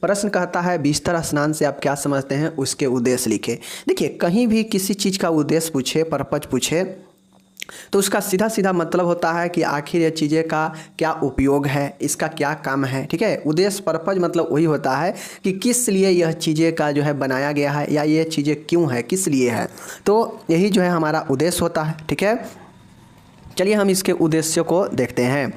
प्रश्न कहता है बिस्तर स्नान से आप क्या समझते हैं, उसके उद्देश्य लिखे। देखिए कहीं भी किसी चीज़ का उद्देश्य पूछे, पर्पज पूछे, तो उसका सीधा सीधा मतलब होता है कि आखिर ये चीज़ें का क्या उपयोग है, इसका क्या काम है। ठीक है, उद्देश्य पर्पज मतलब वही होता है कि किस लिए यह चीज़ें का जो है बनाया गया है, या ये चीज़ें क्यों है, किस लिए है। तो यही जो है हमारा उद्देश्य होता है। ठीक है, चलिए हम इसके उद्देश्यों को देखते हैं।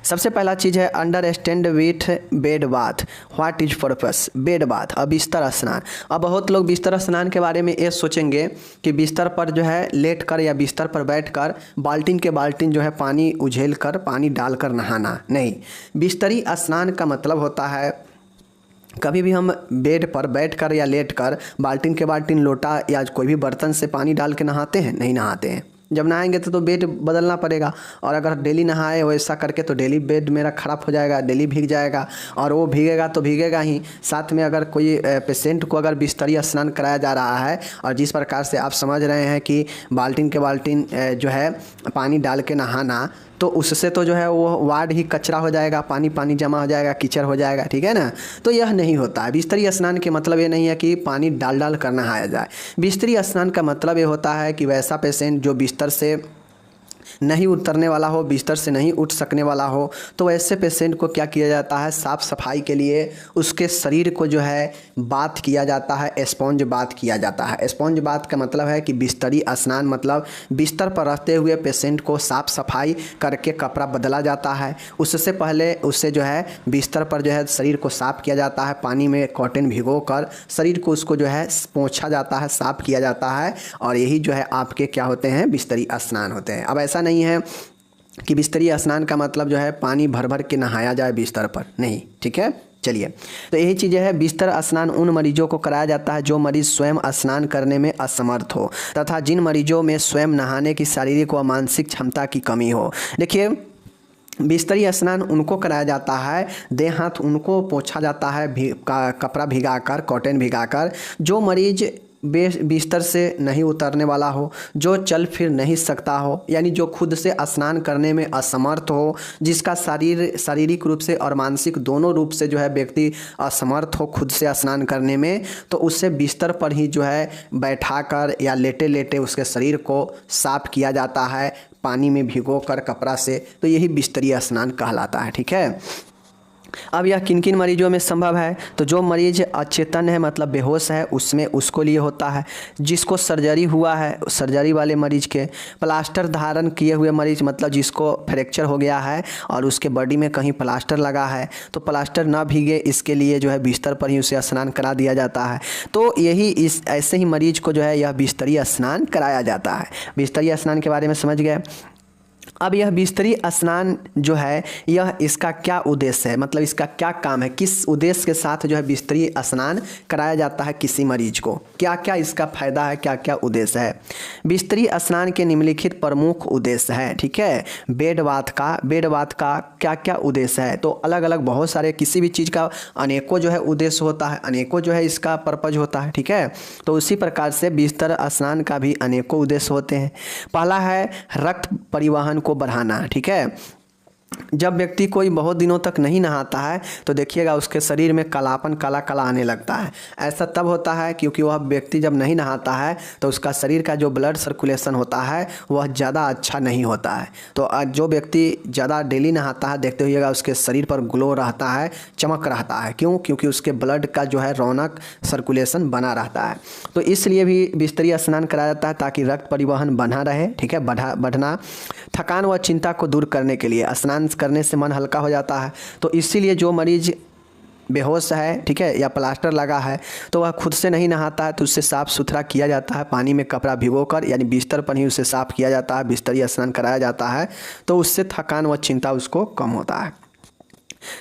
सबसे पहला चीज़ है understand with bed bath, what is purpose bed bath, अब बिस्तर स्नान। अब बहुत लोग बिस्तर स्नान के बारे में ये सोचेंगे कि बिस्तर पर जो है लेट कर या बिस्तर पर बैठ कर बाल्टीन के बाल्टीन जो है पानी उझेल कर, पानी डालकर नहाना नहीं। बिस्तरी स्नान का मतलब होता है कभी भी हम बेड पर बैठकर या लेटकर बाल्टीन के बाल्टीन, लोटा या कोई भी बर्तन से पानी डाल के नहाते हैं, नहीं नहाते हैं। जब नहाएंगे तो बेड बदलना पड़ेगा, और अगर डेली नहाए वैसा करके तो डेली बेड मेरा ख़राब हो जाएगा, डेली भीग जाएगा, और वो भीगेगा तो भीगेगा ही। साथ में अगर कोई पेशेंट को अगर बिस्तरी स्नान कराया जा रहा है, और जिस प्रकार से आप समझ रहे हैं कि बाल्टीन के बाल्टीन जो है पानी डाल के नहाना, तो उससे तो जो है वो वार्ड ही कचरा हो जाएगा, पानी पानी जमा हो जाएगा, कीचड़ हो जाएगा। ठीक है ना, तो यह नहीं होता है। बिस्तरी स्नान के मतलब ये नहीं है कि पानी डाल डाल कर नहाया जाए। बिस्तरी स्नान का मतलब ये होता है कि वैसा पेशेंट जो बिस्तर से नहीं उतरने वाला हो, बिस्तर से नहीं उठ सकने वाला हो, तो ऐसे पेशेंट को क्या किया जाता है, साफ़ सफाई के लिए उसके शरीर को जो है बाथ किया जाता है, स्पॉन्ज बाथ किया जाता है। स्पॉन्ज बाथ का मतलब है कि बिस्तरी स्नान मतलब बिस्तर पर रहते हुए पेशेंट को साफ़ सफाई करके कपड़ा बदला जाता है। उससे पहले उससे जो है बिस्तर पर जो है शरीर को साफ़ किया जाता है, पानी में कॉटन भिगो कर शरीर को उसको जो है पोंछा जाता है, साफ़ किया जाता है, और यही जो है आपके क्या होते हैं, बिस्तरी स्नान होते हैं। अब ऐसा नहीं है कि बिस्तरी स्नान का मतलब जो है पानी भर भर के नहाया जाए बिस्तर पर, नहीं। ठीक है, चलिए, तो यही चीज़ें है। बिस्तर स्नान उन मरीजों को कराया जाता है जो मरीज स्वयं स्नान करने में असमर्थ हो, तथा जिन मरीजों में स्वयं नहाने की शारीरिक व मानसिक क्षमता की कमी हो। देखिए बिस्तरी स्नान उनको कराया जाता है, देह हाथ उनको पोंछा जाता है कपड़ा भिगाकर, कॉटन भिगाकर, जो मरीज बिस्तर से नहीं उतरने वाला हो, जो चल फिर नहीं सकता हो, यानी जो खुद से स्नान करने में असमर्थ हो, जिसका शारीरिक रूप से और मानसिक दोनों रूप से जो है व्यक्ति असमर्थ हो खुद से स्नान करने में, तो उससे बिस्तर पर ही जो है बैठाकर या लेटे लेटे उसके शरीर को साफ किया जाता है, पानी में भिगो कर कपड़ा से। तो यही बिस्तरी स्नान कहलाता है। ठीक है, अब यह किन किन मरीजों में संभव है, तो जो मरीज अचेतन है मतलब बेहोश है उसमें उसको लिए होता है, जिसको सर्जरी हुआ है सर्जरी वाले मरीज के, प्लास्टर धारण किए हुए मरीज मतलब जिसको फ्रैक्चर हो गया है और उसके बॉडी में कहीं प्लास्टर लगा है, तो प्लास्टर ना भीगे इसके लिए जो है बिस्तर पर ही उसे स्नान करा दिया जाता है। तो यही इस ऐसे ही मरीज को जो है यह बिस्तरी स्नान कराया जाता है। बिस्तरी स्नान के बारे में समझ गए। अब यह बिस्तरी स्नान जो है यह इसका क्या उद्देश्य है, मतलब इसका क्या काम है, किस उद्देश्य के साथ जो है बिस्तरी स्नान कराया जाता है किसी मरीज को, क्या क्या इसका फायदा है, क्या क्या उद्देश्य है। बिस्तरी स्नान के निम्नलिखित प्रमुख उद्देश्य है। ठीक है, बेड बाथ का क्या क्या उद्देश्य है, तो अलग अलग बहुत सारे, किसी भी चीज़ का अनेकों जो है उद्देश्य होता है, अनेकों जो है इसका पर्पज होता है। ठीक है, तो उसी प्रकार से बिस्तर स्नान का भी अनेकों उद्देश्य होते हैं। पहला है रक्त परिवहन को बढ़ाना। ठीक है, जब व्यक्ति कोई बहुत दिनों तक नहीं नहाता है तो देखिएगा उसके शरीर में कालापन, काला काला आने लगता है। ऐसा तब होता है क्योंकि वह व्यक्ति जब नहीं नहाता है तो उसका शरीर का जो ब्लड सर्कुलेशन होता है वह ज़्यादा अच्छा नहीं होता है। तो जो व्यक्ति ज़्यादा डेली नहाता है देखते हुइएगा उसके शरीर पर ग्लो रहता है, चमक रहता है। क्यों? क्योंकि उसके ब्लड का जो है रौनक सर्कुलेशन बना रहता है। तो इसलिए भी बिस्तरी स्नान कराया जाता है ताकि रक्त परिवहन बना रहे। ठीक है, बढ़ना, थकान व चिंता को दूर करने के लिए स्नान करने से मन हल्का हो जाता है। तो इसीलिए जो मरीज बेहोश है, ठीक है, या प्लास्टर लगा है तो वह खुद से नहीं नहाता है तो उससे साफ़ सुथरा किया जाता है, पानी में कपड़ा भिगोकर, यानी बिस्तर पर ही उसे साफ़ किया जाता है, बिस्तरी स्नान कराया जाता है। तो उससे थकान व चिंता उसको कम होता है।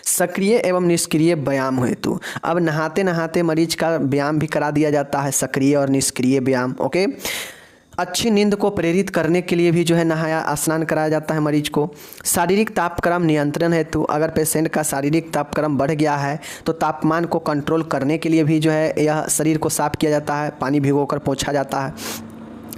सक्रिय एवं निष्क्रिय व्यायाम हेतु, अब नहाते नहाते मरीज का व्यायाम भी करा दिया जाता है, सक्रिय और निष्क्रिय व्यायाम। ओके, अच्छी नींद को प्रेरित करने के लिए भी जो है नहाया स्नान कराया जाता है मरीज को। शारीरिक तापक्रम नियंत्रण हेतु, अगर पेशेंट का शारीरिक तापक्रम बढ़ गया है तो तापमान को कंट्रोल करने के लिए भी जो है यह शरीर को साफ किया जाता है, पानी भिगोकर पोंछा जाता है।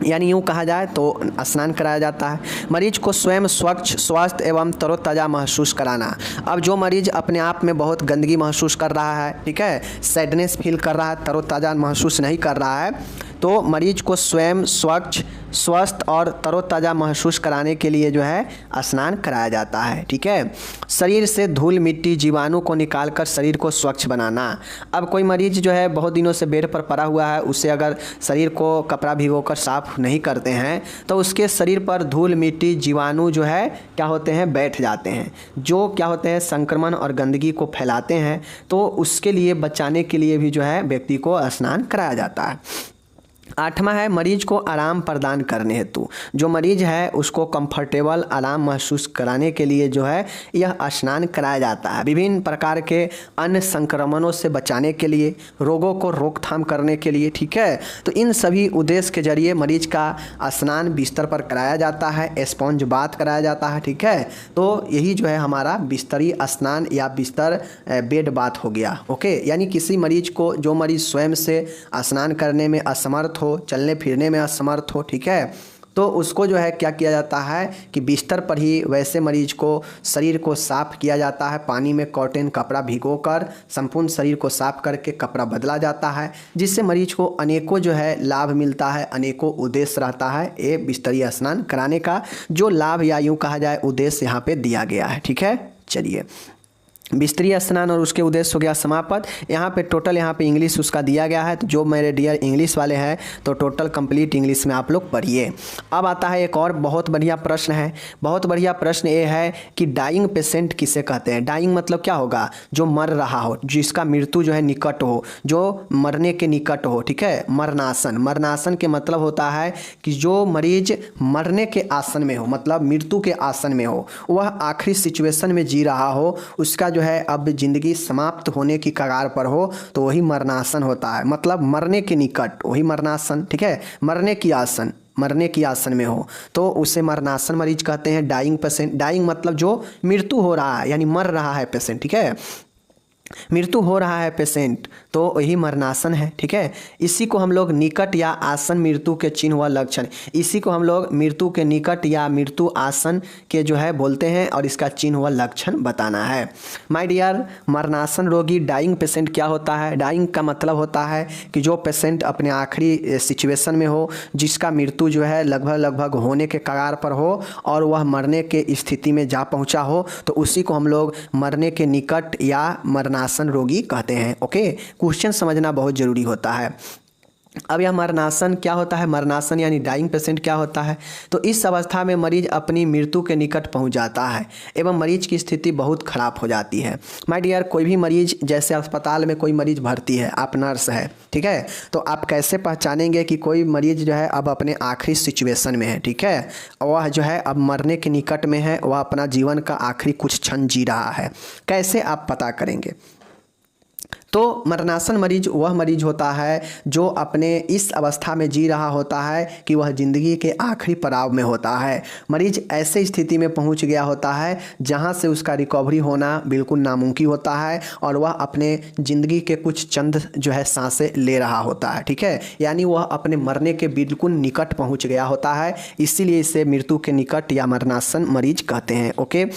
यानी यूँ कहा जाए तो स्नान कराया जाता है। मरीज को स्वयं स्वच्छ, स्वस्थ एवं तरोताज़ा महसूस कराना। अब जो मरीज अपने आप में बहुत गंदगी महसूस कर रहा है, ठीक है, सैडनेस फील कर रहा है, तरोताज़ा महसूस नहीं कर रहा है, तो मरीज को स्वयं स्वच्छ, स्वस्थ और तरोताज़ा महसूस कराने के लिए जो है स्नान कराया जाता है, ठीक है। शरीर से धूल, मिट्टी, जीवाणु को निकालकर शरीर को स्वच्छ बनाना। अब कोई मरीज जो है बहुत दिनों से बेड पर पड़ा हुआ है, उसे अगर शरीर को कपड़ा भिगोकर साफ नहीं करते हैं तो उसके शरीर पर धूल, मिट्टी, जीवाणु जो है क्या होते हैं, बैठ जाते हैं, जो क्या होते हैं संक्रमण और गंदगी को फैलाते हैं। तो उसके लिए बचाने के लिए भी जो है व्यक्ति को स्नान कराया जाता है। 8वां है मरीज को आराम प्रदान करने हेतु। जो मरीज है उसको कंफर्टेबल, आराम महसूस कराने के लिए जो है यह स्नान कराया जाता है। विभिन्न प्रकार के अन्य संक्रमणों से बचाने के लिए, रोगों को रोकथाम करने के लिए, ठीक है। तो इन सभी उद्देश्य के जरिए मरीज का स्नान बिस्तर पर कराया जाता है, स्पॉन्ज बाथ कराया जाता है, ठीक है। तो यही जो है हमारा बिस्तरी स्नान या बिस्तर बेड बाथ हो गया, ओके। यानी किसी मरीज को, जो मरीज स्वयं से स्नान करने में असमर्थ हो, चलने फिरने में असमर्थ हो, ठीक है, तो उसको जो है क्या किया जाता है कि बिस्तर पर ही वैसे मरीज को शरीर को साफ़ किया जाता है। पानी में कॉटन कपड़ा भिगोकर संपूर्ण शरीर को साफ़ करके कपड़ा बदला जाता है, जिससे मरीज को अनेकों जो है लाभ मिलता है, अनेकों उद्देश्य रहता है ये बिस्तरी स्नान कराने का, जो लाभ या यूँ कहा जाए उद्देश्य यहाँ पे दिया गया है, ठीक है। चलिए, बिस्तरी स्नान और उसके उद्देश्य हो गया समाप्त। यहाँ पे टोटल यहाँ पे इंग्लिश उसका दिया गया है, तो जो मेरे डियर इंग्लिश वाले हैं तो टोटल कंप्लीट इंग्लिश में आप लोग पढ़िए। अब आता है एक और बहुत बढ़िया प्रश्न है। बहुत बढ़िया प्रश्न ये है कि डाइंग पेशेंट किसे कहते हैं। डाइंग मतलब क्या होगा, जो मर रहा हो, जिसका मृत्यु जो है निकट हो, जो मरने के निकट हो, ठीक है। मरणासन, मरणासन के मतलब होता है कि जो मरीज मरने के आसन में हो, मतलब मृत्यु के आसन में हो, वह आखिरी सिचुएशन में जी रहा हो, उसका जो है अब जिंदगी समाप्त होने की कगार पर हो, तो वही मरणासन होता है। मतलब मरने के निकट, वही मरणासन, ठीक है। मरने की आसन में हो तो उसे मरणासन मरीज कहते हैं। डाइंग पेशेंट, डाइंग मतलब जो मृत्यु हो रहा है, यानी मर रहा है पेशेंट, ठीक है, मृत्यु हो रहा है पेशेंट, तो वही मरणासन है, ठीक है। इसी को हम लोग निकट या आसन मृत्यु के चिन्ह व लक्षण, इसी को हम लोग मृत्यु के निकट या मृत्यु आसन के जो है बोलते हैं, और इसका चिन्ह व लक्षण बताना है। माय डियर, मरणासन रोगी डाइंग पेशेंट क्या होता है। डाइंग का मतलब होता है कि जो पेशेंट अपने आखिरी सिचुएशन में हो, जिसका मृत्यु जो है लगभग होने के कगार पर हो और वह मरने के स्थिति में जा पहुंचा हो, तो उसी को हम लोग मरने के निकट या मरणासन रोगी कहते हैं, ओके। क्वेश्चन समझना बहुत जरूरी होता है। अब यह मरणासन क्या होता है, मरणासन यानी डाइंग पेशेंट क्या होता है। तो इस अवस्था में मरीज अपनी मृत्यु के निकट पहुंच जाता है एवं मरीज की स्थिति बहुत खराब हो जाती है। माय डियर, कोई भी मरीज, जैसे अस्पताल में कोई मरीज भर्ती है, आप नर्स है, ठीक है, तो आप कैसे पहचानेंगे कि कोई मरीज जो है अब अपने आखिरी सिचुएशन में है, ठीक है, वह जो है अब मरने के निकट में है, वह अपना जीवन का आखिरी कुछ क्षण जी रहा है, कैसे आप पता करेंगे। तो मरणासन मरीज वह मरीज होता है जो अपने इस अवस्था में जी रहा होता है कि वह ज़िंदगी के आखिरी पड़ाव में होता है। मरीज ऐसे स्थिति में पहुंच गया होता है जहां से उसका रिकवरी होना बिल्कुल नामुमकिन होता है, और वह अपने ज़िंदगी के कुछ चंद जो है सांसें ले रहा होता है, ठीक है। यानी वह अपने मरने के बिल्कुल निकट पहुँच गया होता है, इसीलिए इसे मृत्यु के निकट या मरणासन मरीज कहते हैं, ओके।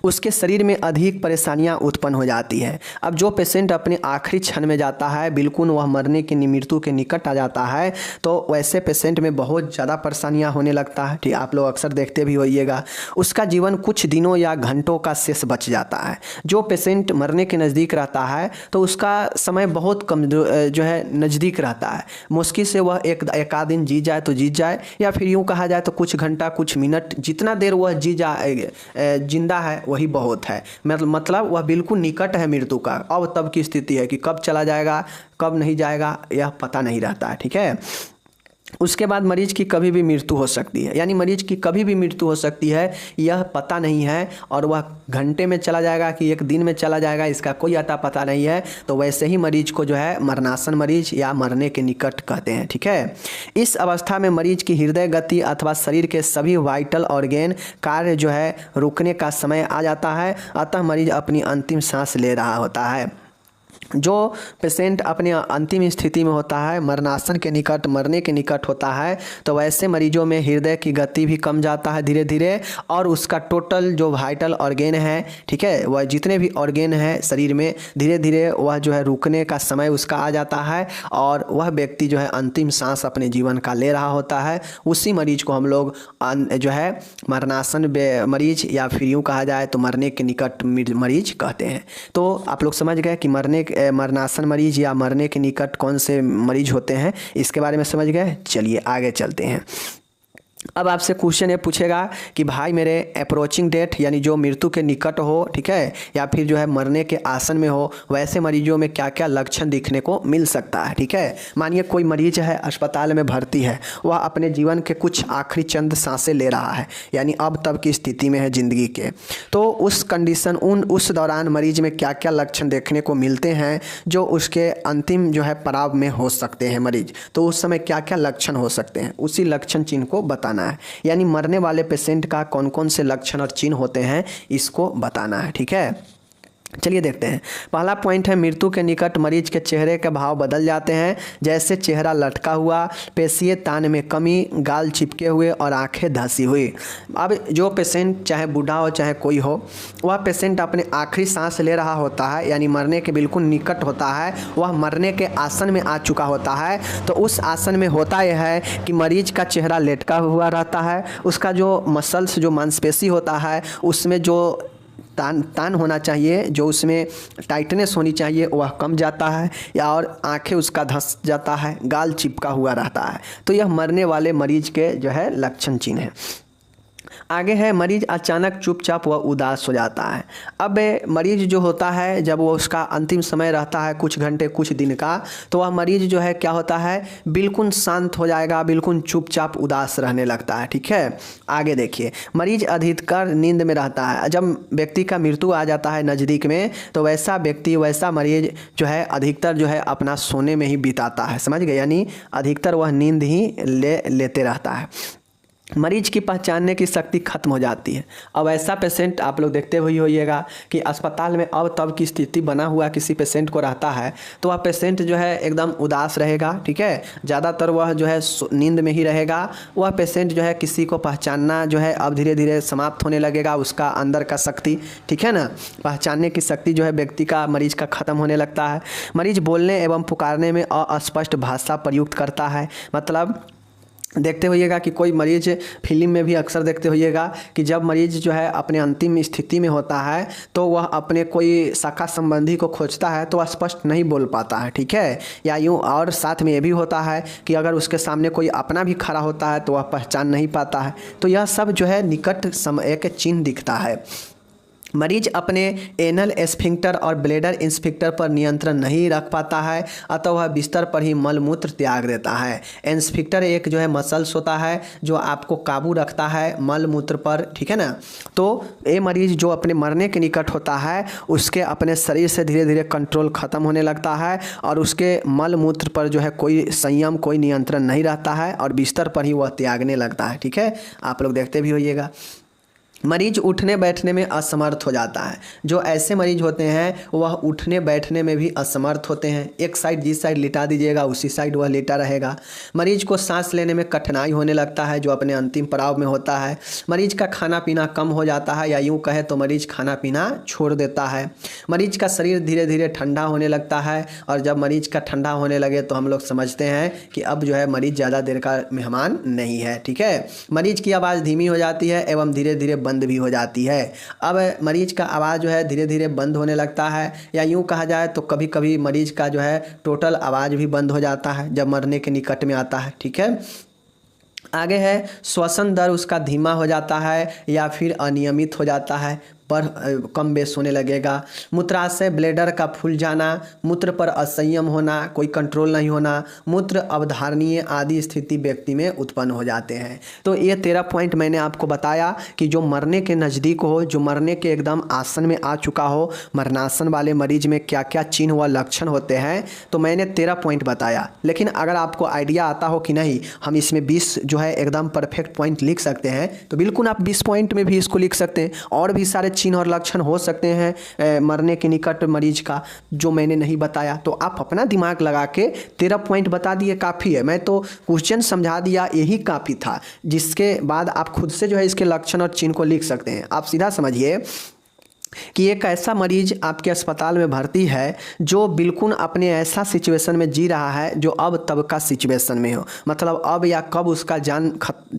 उसके शरीर में अधिक परेशानियां उत्पन्न हो जाती है। अब जो पेशेंट अपने आखिरी क्षण में जाता है, बिल्कुल वह मरने की मृत्यु के निकट आ जाता है, तो वैसे पेशेंट में बहुत ज़्यादा परेशानियां होने लगता है, ठीक, आप लोग अक्सर देखते भी होइएगा। उसका जीवन कुछ दिनों या घंटों का शेष बच जाता है। जो पेशेंट मरने के नज़दीक रहता है तो उसका समय बहुत कम जो है नज़दीक रहता है। मुश्किल से वह एक आध दिन जी जाए तो जीत जाए, या फिर यूँ कहा जाए तो कुछ घंटा कुछ मिनट, जितना देर वह जिंदा है वही बहुत है। मतलब वह बिल्कुल निकट है मृत्यु का। अब तब की स्थिति है कि कब चला जाएगा कब नहीं जाएगा यह पता नहीं रहता है, ठीक है। उसके बाद मरीज की कभी भी मृत्यु हो सकती है, यानी मरीज की कभी भी मृत्यु हो सकती है, यह पता नहीं है, और वह घंटे में चला जाएगा कि एक दिन में चला जाएगा, इसका कोई अता पता नहीं है। तो वैसे ही मरीज को जो है मरणासन मरीज या मरने के निकट कहते हैं, ठीक है। इस अवस्था में मरीज की हृदय गति अथवा शरीर के सभी वाइटल ऑर्गेन कार्य जो है रुकने का समय आ जाता है, अतः मरीज अपनी अंतिम सांस ले रहा होता है। जो पेशेंट अपने अंतिम स्थिति में होता है, मरणासन के निकट, मरने के निकट होता है, तो वैसे मरीजों में हृदय की गति भी कम जाता है धीरे धीरे, और उसका टोटल जो वाइटल ऑर्गेन है, ठीक है, वह जितने भी ऑर्गेन है शरीर में, धीरे धीरे वह जो है रुकने का समय उसका आ जाता है, और वह व्यक्ति जो है अंतिम सांस अपने जीवन का ले रहा होता है। उसी मरीज को हम लोग जो है मरणासन मरीज, या फिर यूँ कहा जाए तो मरने के निकट मरीज कहते हैं। तो आप लोग समझ गए कि मरणासन मरीज या मरने के निकट कौन से मरीज होते हैं, इसके बारे में समझ गए। चलिए आगे चलते हैं। अब आपसे क्वेश्चन ये पूछेगा कि भाई मेरे अप्रोचिंग डेट यानी जो मृत्यु के निकट हो, ठीक है, या फिर जो है मरने के आसन में हो, वैसे मरीजों में क्या क्या लक्षण दिखने को मिल सकता है। ठीक है, मानिए कोई मरीज है अस्पताल में भर्ती है, वह अपने जीवन के कुछ आखिरी चंद सांसें ले रहा है, यानी अब तब की स्थिति में है ज़िंदगी के। तो उस कंडीशन उस दौरान मरीज में क्या क्या लक्षण देखने को मिलते हैं जो उसके अंतिम जो है पड़ाव में हो सकते हैं मरीज, तो उस समय क्या क्या लक्षण हो सकते हैं, उसी लक्षण चिन्ह को बताना है। यानी मरने वाले पेशेंट का कौन कौन से लक्षण और चिन्ह होते हैं इसको बताना है। ठीक है, चलिए देखते हैं। पहला पॉइंट है, मृत्यु के निकट मरीज के चेहरे के भाव बदल जाते हैं, जैसे चेहरा लटका हुआ, पेशीय तान में कमी, गाल चिपके हुए और आंखें धंसी हुई। अब जो पेशेंट चाहे बूढ़ा हो चाहे कोई हो, वह पेशेंट अपने आखिरी सांस ले रहा होता है, यानी मरने के बिल्कुल निकट होता है, वह मरने के आसन में आ चुका होता है। तो उस आसन में होता यह है कि मरीज का चेहरा लटका हुआ रहता है, उसका जो मसल्स जो मांसपेशी होता है उसमें जो तान होना चाहिए, जो उसमें टाइटनेस होनी चाहिए, वह कम जाता है, या और आंखें उसका धंस जाता है, गाल चिपका हुआ रहता है। तो यह मरने वाले मरीज के जो है लक्षण चिन्ह है। आगे है, मरीज अचानक चुपचाप व उदास हो जाता है। अब मरीज जो होता है, जब वो उसका अंतिम समय रहता है कुछ घंटे कुछ दिन का, तो वह मरीज जो है क्या होता है, बिल्कुल शांत हो जाएगा, बिल्कुल चुपचाप उदास रहने लगता है। ठीक है, आगे देखिए, मरीज अधिकतर नींद में रहता है। जब व्यक्ति का मृत्यु आ जाता है नज़दीक में, तो वैसा व्यक्ति, वैसा मरीज जो है अधिकतर जो है अपना सोने में ही बिताता है, समझ गए, यानी अधिकतर वह नींद ही लेते रहता है। मरीज की पहचानने की शक्ति खत्म हो जाती है। अब ऐसा पेशेंट आप लोग देखते हुए होइएगा कि अस्पताल में अब तब की स्थिति बना हुआ किसी पेशेंट को रहता है, तो वह पेशेंट जो है एकदम उदास रहेगा। ठीक है, ज़्यादातर वह जो है नींद में ही रहेगा। वह पेशेंट जो है किसी को पहचानना जो है अब धीरे धीरे समाप्त होने लगेगा, उसका अंदर का शक्ति, ठीक है ना, पहचानने की शक्ति जो है व्यक्ति का, मरीज का ख़त्म होने लगता है। मरीज बोलने एवं पुकारने में अस्पष्ट भाषा प्रयुक्त करता है। मतलब देखते होइएगा कि कोई मरीज, फिल्म में भी अक्सर देखते होइएगा कि जब मरीज जो है अपने अंतिम स्थिति में होता है, तो वह अपने कोई शाखा संबंधी को खोजता है तो वह स्पष्ट नहीं बोल पाता है। ठीक है, या यूँ, और साथ में ये भी होता है कि अगर उसके सामने कोई अपना भी खड़ा होता है तो वह पहचान नहीं पाता है। तो यह सब जो है निकट समय के चिन्ह दिखता है। मरीज अपने एनल एस्फिंक्टर और ब्लैडर इंस्फिक्टर पर नियंत्रण नहीं रख पाता है, अतः वह बिस्तर पर ही मलमूत्र त्याग देता है। एस्फिंक्टर एक जो है मसल्स होता है जो आपको काबू रखता है मलमूत्र पर, ठीक है ना। तो ये मरीज जो अपने मरने के निकट होता है, उसके अपने शरीर से धीरे धीरे कंट्रोल ख़त्म होने लगता है, और उसके मलमूत्र पर जो है कोई संयम, कोई नियंत्रण नहीं रहता है, और बिस्तर पर ही वह त्यागने लगता है। ठीक है, आप लोग देखते भी होइएगा। मरीज उठने बैठने में असमर्थ हो जाता है। जो ऐसे मरीज होते हैं वह उठने बैठने में भी असमर्थ होते हैं। एक साइड, जिस साइड लिटा दीजिएगा उसी साइड वह लेटा रहेगा। मरीज को सांस लेने में कठिनाई होने लगता है, जो अपने अंतिम पड़ाव में होता है। मरीज का खाना पीना कम हो जाता है, या यूँ कहे तो मरीज खाना पीना छोड़ देता है। मरीज का शरीर धीरे धीरे ठंडा होने लगता है, और जब मरीज का ठंडा होने लगे तो हम लोग समझते हैं कि अब जो है मरीज ज़्यादा देर का मेहमान नहीं है। ठीक है, मरीज की आवाज़ धीमी हो जाती है एवं धीरे धीरे बंद भी हो जाती है। अब मरीज का आवाज़ जो है धीरे धीरे बंद होने लगता है, या यूँ कहा जाए तो कभी कभी मरीज का जो है टोटल आवाज़ भी बंद हो जाता है जब मरने के निकट में आता है। ठीक है, आगे है, श्वसन दर उसका धीमा हो जाता है या फिर अनियमित हो जाता है, पर कम बेस होने लगेगा। मूत्राशय, ब्लैडर का फूल जाना, मूत्र पर असंयम होना, कोई कंट्रोल नहीं होना, मूत्र अवधारणीय आदि स्थिति व्यक्ति में उत्पन्न हो जाते हैं। तो ये 13 पॉइंट मैंने आपको बताया कि जो मरने के नज़दीक हो, जो मरने के एकदम आसन में आ चुका हो, मरणासन वाले मरीज में क्या क्या चिन्ह व लक्षण होते हैं। तो मैंने 13 पॉइंट बताया, लेकिन अगर आपको आइडिया आता हो कि नहीं हम इसमें 20 जो है एकदम परफेक्ट पॉइंट लिख सकते हैं, तो बिल्कुल आप 20 पॉइंट में भी इसको लिख सकते हैं। और भी सारे चिन्ह और लक्षण हो सकते हैं मरने के निकट मरीज का जो मैंने नहीं बताया? तो आप अपना दिमाग लगा के 13 पॉइंट बता दिए, काफ़ी है। मैं तो क्वेश्चन समझा दिया, यही काफ़ी था, जिसके बाद आप खुद से जो है इसके लक्षण और चिन्ह को लिख सकते हैं। आप सीधा समझिए कि एक ऐसा मरीज आपके अस्पताल में भर्ती है जो बिल्कुल अपने ऐसा सिचुएशन में जी रहा है जो अब तब का सिचुएशन में हो, मतलब अब या कब उसका जान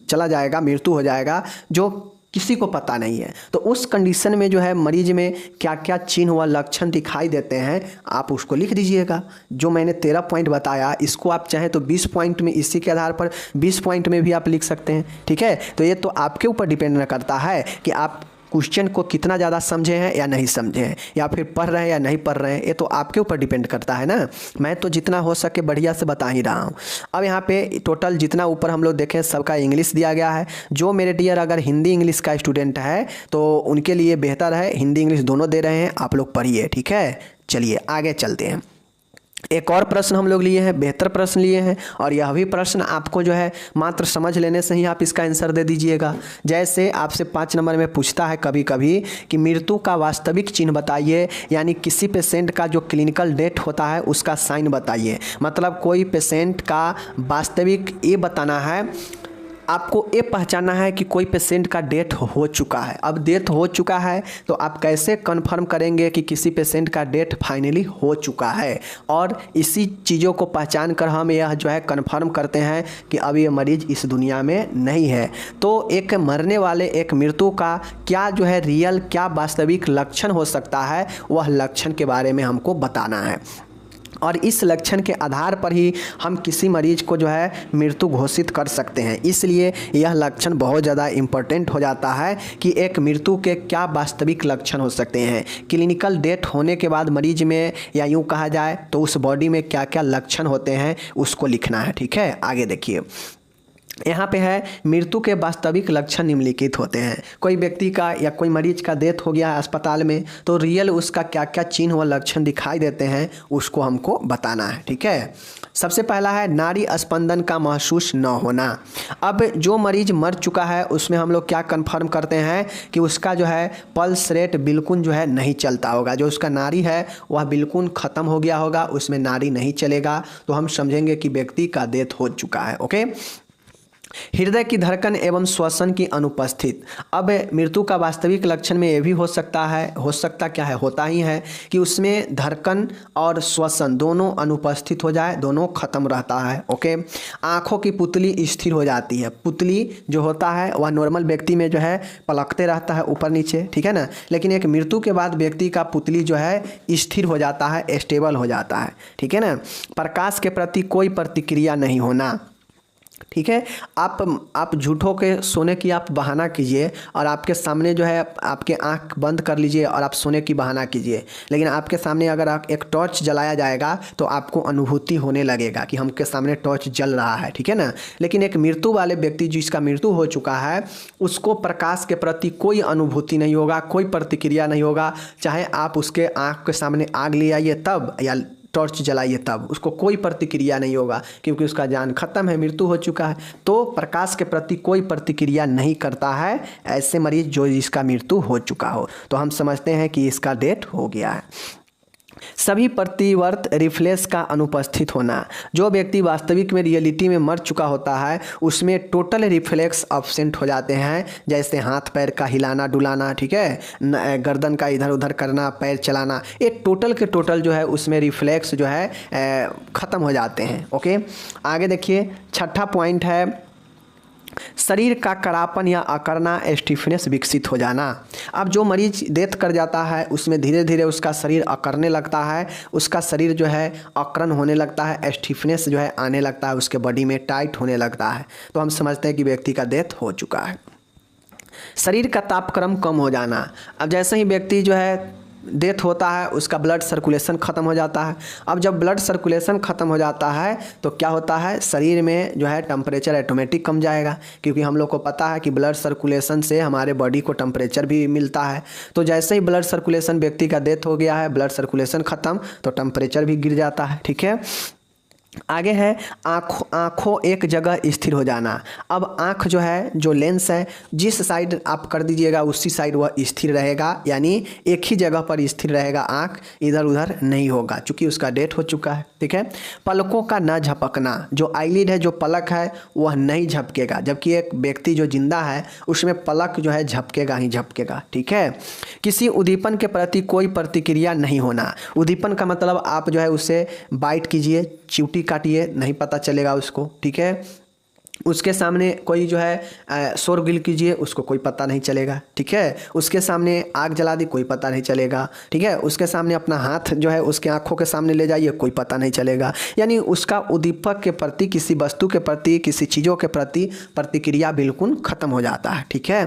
चला जाएगा, मृत्यु हो जाएगा, जो किसी को पता नहीं है। तो उस कंडीशन में जो है मरीज में क्या क्या चिन्ह व लक्षण दिखाई देते हैं आप उसको लिख दीजिएगा। जो मैंने 13 पॉइंट बताया इसको आप चाहें तो 20 पॉइंट में, इसी के आधार पर 20 पॉइंट में भी आप लिख सकते हैं, ठीक है। तो ये तो आपके ऊपर डिपेंड करता है कि आप क्वेश्चन को कितना ज़्यादा समझे हैं या नहीं समझे हैं, या फिर पढ़ रहे हैं या नहीं पढ़ रहे हैं, ये तो आपके ऊपर डिपेंड करता है ना। मैं तो जितना हो सके बढ़िया से बता ही रहा हूँ। अब यहाँ पे टोटल जितना ऊपर हम लोग देखें सबका इंग्लिश दिया गया है। जो मेरे डियर अगर हिंदी इंग्लिश का स्टूडेंट है तो उनके लिए बेहतर है, हिंदी इंग्लिश दोनों दे रहे हैं, आप लोग पढ़िए, ठीक है। चलिए आगे चलते हैं। एक और प्रश्न हम लोग लिए हैं, बेहतर प्रश्न लिए हैं, और यह भी प्रश्न आपको जो है मात्र समझ लेने से ही आप इसका आंसर दे दीजिएगा। जैसे आपसे 5 नंबर में पूछता है कभी कभी कि मृत्यु का वास्तविक चिन्ह बताइए, यानी किसी पेशेंट का जो क्लिनिकल डेथ होता है उसका साइन बताइए। मतलब कोई पेशेंट का वास्तविक ये बताना है, आपको ये पहचानना है कि कोई पेशेंट का डेथ हो चुका है। अब डेथ हो चुका है तो आप कैसे कंफर्म करेंगे कि किसी पेशेंट का डेथ फाइनली हो चुका है, और इसी चीज़ों को पहचान कर हम यह जो है कंफर्म करते हैं कि अब ये मरीज इस दुनिया में नहीं है। तो एक मरने वाले, एक मृत्यु का क्या जो है रियल, क्या वास्तविक लक्षण हो सकता है, वह लक्षण के बारे में हमको बताना है, और इस लक्षण के आधार पर ही हम किसी मरीज को जो है मृत्यु घोषित कर सकते हैं। इसलिए यह लक्षण बहुत ज़्यादा इम्पोर्टेंट हो जाता है कि एक मृत्यु के क्या वास्तविक लक्षण हो सकते हैं, क्लिनिकल डेथ होने के बाद मरीज में, या यूँ कहा जाए तो उस बॉडी में क्या क्या लक्षण होते हैं उसको लिखना है, ठीक है। आगे देखिए, यहाँ पे है मृत्यु के वास्तविक लक्षण निम्नलिखित होते हैं। कोई व्यक्ति का या कोई मरीज का डेथ हो गया है अस्पताल में, तो रियल उसका क्या क्या चिन्ह व लक्षण दिखाई देते हैं उसको हमको बताना है, ठीक है। सबसे पहला है नाड़ी स्पंदन का महसूस न होना। अब जो मरीज मर चुका है उसमें हम लोग क्या कंफर्म करते हैं कि उसका जो है पल्स रेट बिल्कुल जो है नहीं चलता होगा, जो उसका नाड़ी है वह बिल्कुल ख़त्म हो गया होगा, उसमें नाड़ी नहीं चलेगा, तो हम समझेंगे कि व्यक्ति का डेथ हो चुका है, ओके। हृदय की धड़कन एवं श्वसन की अनुपस्थित। अब मृत्यु का वास्तविक लक्षण में ये भी हो सकता क्या है, होता ही है कि उसमें धड़कन और श्वसन दोनों अनुपस्थित हो जाए, दोनों खत्म रहता है, ओके। आँखों की पुतली स्थिर हो जाती है। पुतली जो होता है वह नॉर्मल व्यक्ति में जो है पलकते रहता है ऊपर नीचे, ठीक है ना, लेकिन एक मृत्यु के बाद व्यक्ति का पुतली जो है स्थिर हो जाता है, स्टेबल हो जाता है, ठीक है ना। प्रकाश के प्रति कोई प्रतिक्रिया नहीं होना, ठीक है। आप झूठों के सोने की आप बहाना कीजिए और आपके सामने जो है आपके आंख बंद कर लीजिए और आप सोने की बहाना कीजिए, लेकिन आपके सामने अगर आप एक टॉर्च जलाया जाएगा तो आपको अनुभूति होने लगेगा कि हमके सामने टॉर्च जल रहा है, ठीक है ना। लेकिन एक मृत्यु वाले व्यक्ति जिसका मृत्यु हो चुका है उसको प्रकाश के प्रति कोई अनुभूति नहीं होगा, कोई प्रतिक्रिया नहीं होगा, चाहे आप उसके आँख के सामने आग ले आइए तब या टॉर्च जलाइए तब, उसको कोई प्रतिक्रिया नहीं होगा, क्योंकि उसका जान खत्म है, मृत्यु हो चुका है। तो प्रकाश के प्रति कोई प्रतिक्रिया नहीं करता है ऐसे मरीज जो जिसका मृत्यु हो चुका हो, तो हम समझते हैं कि इसका डेथ हो गया है। सभी प्रतिवर्त रिफ्लेक्स का अनुपस्थित होना। जो व्यक्ति वास्तविक में रियलिटी में मर चुका होता है उसमें टोटल रिफ्लेक्स एब्सेंट हो जाते हैं, जैसे हाथ पैर का हिलाना डुलाना, ठीक है, गर्दन का इधर उधर करना, पैर चलाना, ये टोटल के टोटल जो है उसमें रिफ्लेक्स जो है ख़त्म हो जाते हैं, ओके। आगे देखिए, छठा पॉइंट है शरीर का कड़ापन या अकड़ना, स्टिफनेस विकसित हो जाना। अब जो मरीज डेथ कर जाता है उसमें धीरे धीरे उसका शरीर अकड़ने लगता है, उसका शरीर जो है अकड़न होने लगता है, स्टिफनेस जो है आने लगता है, उसके बॉडी में टाइट होने लगता है, तो हम समझते हैं कि व्यक्ति का डेथ हो चुका है। शरीर का तापक्रम कम हो जाना। अब जैसे ही व्यक्ति जो है डेथ होता है उसका ब्लड सर्कुलेशन ख़त्म हो जाता है। अब जब ब्लड सर्कुलेशन ख़त्म हो जाता है तो क्या होता है, शरीर में जो है टेम्परेचर ऑटोमेटिक कम जाएगा, क्योंकि हम लोग को पता है कि ब्लड सर्कुलेशन से हमारे बॉडी को टेम्परेचर भी मिलता है। तो जैसे ही ब्लड सर्कुलेशन, व्यक्ति का डेथ हो गया है, ब्लड सर्कुलेशन ख़त्म तो टेम्परेचर भी गिर जाता है, ठीक है। आगे है आँखों एक जगह स्थिर हो जाना। अब आँख जो है, जो लेंस है, जिस साइड आप कर दीजिएगा उसी साइड वह स्थिर रहेगा, यानी एक ही जगह पर स्थिर रहेगा, आँख इधर उधर नहीं होगा, चूँकि उसका डेथ हो चुका है। ठीक है। पलकों का न झपकना, जो आईलिड है, जो पलक है, वह नहीं झपकेगा, जबकि एक व्यक्ति जो जिंदा है उसमें पलक जो है झपकेगा ही झपकेगा। ठीक है। किसी उद्दीपन के प्रति कोई प्रतिक्रिया नहीं होना। उद्दीपन का मतलब आप जो है उसे बाइट कीजिए, चींटी काटिए, नहीं पता चलेगा उसको। ठीक है। उसके सामने कोई जो है शोरगुल कीजिए, उसको कोई पता नहीं चलेगा। ठीक है। उसके सामने आग जला दी, कोई पता नहीं चलेगा। ठीक है। उसके सामने अपना हाथ जो है उसके आंखों के सामने ले जाइए, कोई पता नहीं चलेगा। यानी उसका उद्दीपक के प्रति, किसी वस्तु के प्रति, किसी चीज़ों के प्रति प्रतिक्रिया बिल्कुल ख़त्म हो जाता है। ठीक है।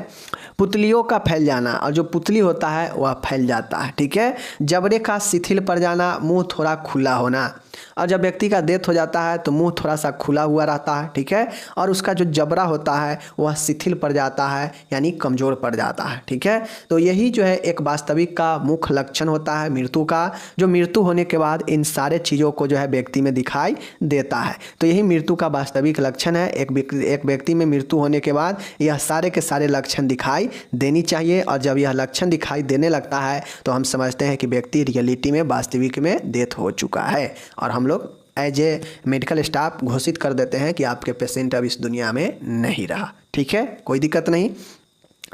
पुतलियों का फैल जाना, और जो पुतली होता है वह फैल जाता है। ठीक है। जबड़े का शिथिल पड़ जाना, मुंह थोड़ा खुला होना, और जब व्यक्ति का डेथ हो जाता है तो मुंह थोड़ा सा खुला हुआ रहता है। ठीक है। और उसका जो जबड़ा होता है वह शिथिल पड़ जाता है, यानी कमज़ोर पड़ जाता है। ठीक है। तो यही जो है एक वास्तविक का मुख्य लक्षण होता है मृत्यु का, जो मृत्यु होने के बाद इन सारे चीज़ों को जो है व्यक्ति में दिखाई देता है। तो यही मृत्यु का वास्तविक लक्षण है। एक व्यक्ति में मृत्यु होने के बाद यह सारे के सारे लक्षण दिखाई देनी चाहिए, और जब यह लक्षण दिखाई देने लगता है तो हम समझते हैं कि व्यक्ति रियलिटी में, वास्तविक में डेथ हो चुका है, और हम लोग एज ए मेडिकल स्टाफ घोषित कर देते हैं कि आपके पेशेंट अब इस दुनिया में नहीं रहा। ठीक है। कोई दिक्कत नहीं।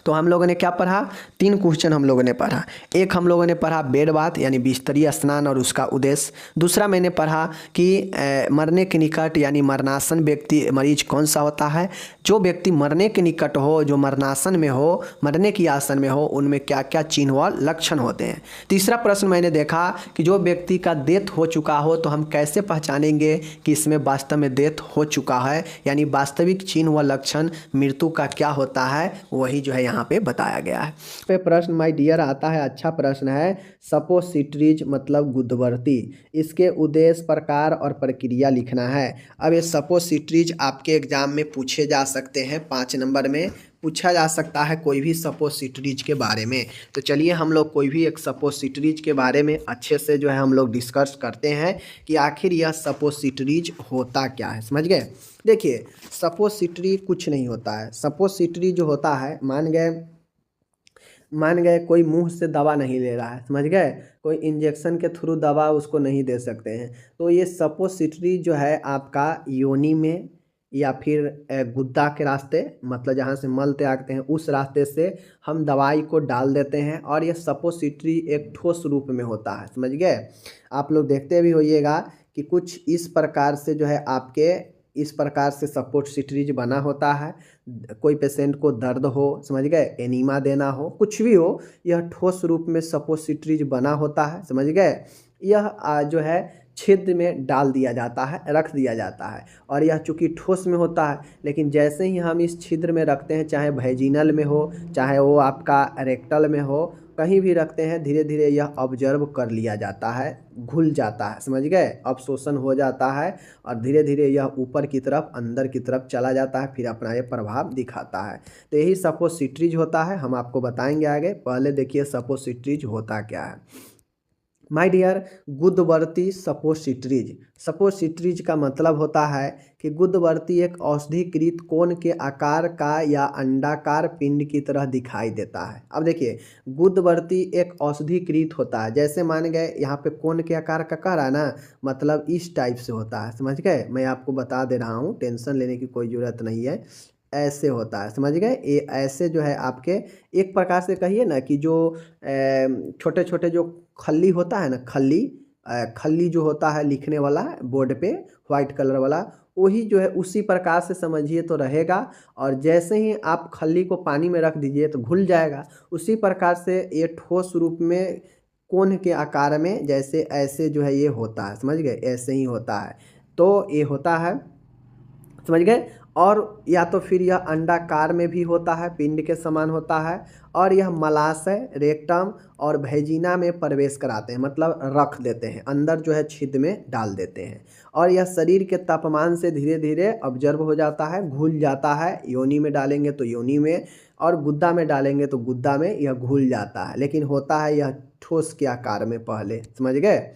तो हम लोगों ने क्या पढ़ा? 3 क्वेश्चन हम लोगों ने पढ़ा। एक हम लोगों ने पढ़ा बेड बाथ यानी बिस्तरी स्नान और उसका उद्देश्य। दूसरा मैंने पढ़ा कि मरने के निकट यानी मरणासन व्यक्ति मरीज कौन सा होता है। जो व्यक्ति मरने के निकट हो, जो मरणासन में हो, मरने की आसन में हो, उनमें क्या क्या चिन्ह व लक्षण होते हैं। तीसरा प्रश्न मैंने देखा कि जो व्यक्ति का डेथ हो चुका हो तो हम कैसे पहचानेंगे कि इसमें वास्तव में डेथ हो चुका है, यानी वास्तविक चिन्ह व लक्षण मृत्यु का क्या होता है, वही जो है यहाँ पे बताया गया है। पे प्रश्न माय डियर आता है, अच्छा प्रश्न है। सपोसिटरीज मतलब गुदवर्ती, इसके उद्देश्य, प्रकार और प्रक्रिया लिखना है। अब ये सपोसिटरीज आपके एग्जाम में पूछे जा सकते हैं, 5 नंबर में पूछा जा सकता है कोई भी सपोसिटरीज के बारे में। तो चलिए हम लोग कोई भी एक सपोसिटरीज के बारे में अच्छे से जो है हम लोग डिस्कस करते हैं कि आखिर यह सपोसिटरीज होता क्या है। समझ गए? देखिए, सपोसिटरी कुछ नहीं होता है। सपोसिटरी जो होता है, मान गए कोई मुंह से दवा नहीं ले रहा है, समझ गए, कोई इंजेक्शन के थ्रू दवा उसको नहीं दे सकते हैं, तो ये सपोसिटरी जो है आपका योनि में या फिर गुद्दा के रास्ते, मतलब जहाँ से मल त्यागते हैं उस रास्ते से हम दवाई को डाल देते हैं, और यह सपोसिटरी एक ठोस रूप में होता है। समझ गए? आप लोग देखते भी होइएगा कि कुछ इस प्रकार से जो है आपके इस प्रकार से सपोसिटरीज बना होता है। कोई पेशेंट को दर्द हो, समझ गए, एनीमा देना हो, कुछ भी हो, यह ठोस रूप में सपोसिटरीज बना होता है। समझ गए? यह जो है छिद्र में डाल दिया जाता है, रख दिया जाता है, और यह चूँकि ठोस में होता है, लेकिन जैसे ही हम इस छिद्र में रखते हैं, चाहे वैजिनल में हो, चाहे वो आपका रेक्टल में हो, कहीं भी रखते हैं, धीरे धीरे यह ऑब्जर्व कर लिया जाता है, घुल जाता है। समझ गए? अवशोषण हो जाता है, और धीरे धीरे यह ऊपर की तरफ, अंदर की तरफ चला जाता है, फिर अपना ये प्रभाव दिखाता है। तो यही सपोसिटरीज होता है, हम आपको बताएंगे आगे। पहले देखिए सपोसिटरीज होता क्या है। माय डियर, गुदवर्ती सपोसिटरीज। सपोसिटरीज का मतलब होता है कि गुदवर्ती एक औषधीकृत कोन के आकार का या अंडाकार पिंड की तरह दिखाई देता है। अब देखिए, गुदवर्ती एक औषधीकृत होता है, जैसे मान गए यहाँ पे कोन के आकार का कह रहा है ना, मतलब इस टाइप से होता है। समझ गए? मैं आपको बता दे रहा हूँ, टेंशन लेने की कोई ज़रूरत नहीं है। ऐसे होता है, समझ गए? ये ऐसे जो है आपके एक प्रकार से कहिए ना कि जो छोटे छोटे जो खल्ली होता है ना, खल्ली जो होता है लिखने वाला बोर्ड पे वाइट कलर वाला, वही जो है उसी प्रकार से समझिए तो रहेगा। और जैसे ही आप खल्ली को पानी में रख दीजिए तो घुल जाएगा। उसी प्रकार से ये ठोस रूप में कोन के आकार में जैसे ऐसे जो है ये होता है। समझ गए? ऐसे ही होता है, तो ये होता है। समझ गए? और या तो फिर यह अंडाकार में भी होता है, पिंड के समान होता है, और यह मलाशय, रेक्टम और वैजिना में प्रवेश कराते हैं, मतलब रख देते हैं, अंदर जो है छिद्र में डाल देते हैं, और यह शरीर के तापमान से धीरे धीरे ऑब्जर्व हो जाता है, घुल जाता है। योनि में डालेंगे तो योनि में, और गुद्दा में डालेंगे तो गुद्दा में यह घुल जाता है, लेकिन होता है यह ठोस के आकार में पहले। समझ गए?